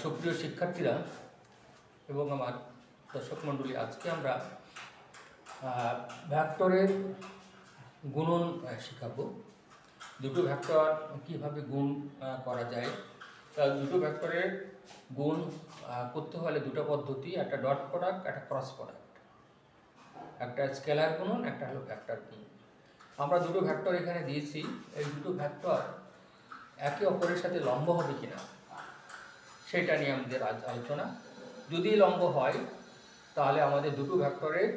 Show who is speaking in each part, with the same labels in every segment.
Speaker 1: সুপ্রিয় শিক্ষার্থীরা এবং আমার দর্শক মণ্ডলী, আজকে আমরা ভেক্টরের গুণন শেখাবো। দুটো ভেক্টর কীভাবে গুণ করা যায়। দুটো ভেক্টরের গুণ করতে হলে দুটো পদ্ধতি, একটা ডট প্রোডাক্ট, একটা ক্রস প্রোডাক্ট, একটা স্কেলার গুণন, একটা হলো ভেক্টর গুণন। আমরা দুটো ভেক্টর এখানে দিয়েছি, এই দুটো ভেক্টর একে অপরের সাথে লম্ব হবে কিনা সেটা নিয়ে আমাদের আজ আলোচনা। যদি লম্ব হয় তাহলে আমাদের দুটো ভেক্টরের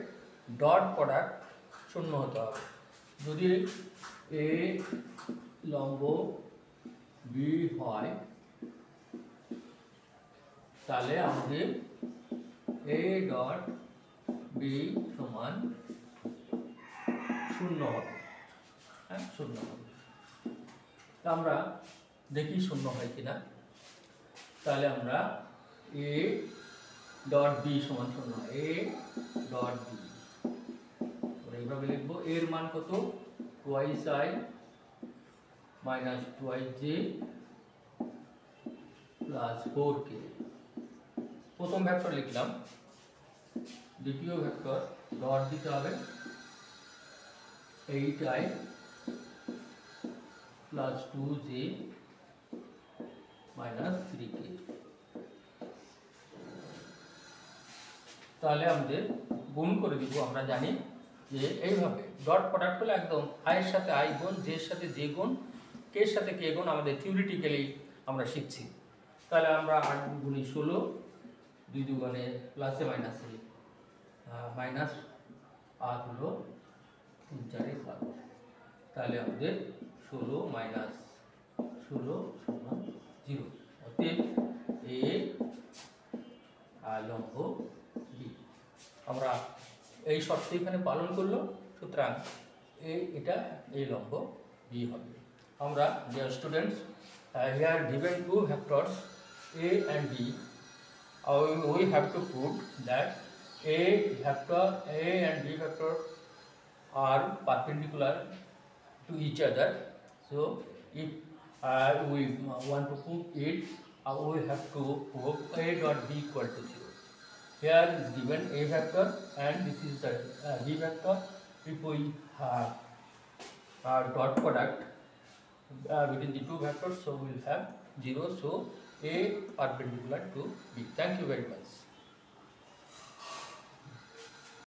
Speaker 1: ডট প্রোডাক্ট শূন্য হতে হবে। যদি এ লম্ব বি হয় তাহলে আমাদের এ ডট বি সমান শূন্য হবে। হ্যাঁ, শূন্য হবে। আমরা দেখি শূন্য হয় কিনা। তাহলে আমরা এ ডট বি সমান শূন্য, এ ডট বি এইভাবে লিখবো। এর মান কত? Twice I minus twice J plus 4k। প্রথম ভেক্টর লিখলাম। দ্বিতীয় ভেক্টর ডট দিতে হবে 8i plus 2j minus 3k। তাহলে আমাদের গুণ করে দিব। আমরা জানি যে এইভাবে ডট প্রোডাক্ট হলে একদম আয়ের সাথে আই গুণ, জের সাথে জে গুণ, কের সাথে কে গুণ আমাদের থিওরিটিক্যালি আমরা শিখছি। তাহলে আমরা 8 গুণে 16, 2 দুগুণে প্লাসে মাইনাসে মাইনাস, আর হলো 3 4 12। তাহলে আমাদের 16 মাইনাস 16 সমান 0। অতএব এ লম্ব বি। আমরা এই শর্ত এখানে পালন করলো, সুতরাং এটা এই লম্ব বি হবে। আমরা dear students, here given two vectors a and b, we have to prove that a and b vector are perpendicular to each other. So if we want to prove it, we have to prove a dot b equal to 0. Here is given a vector and this is the b vector. If we have dot product between the two vectors, so we will have 0. So a perpendicular to b. Thank you very much.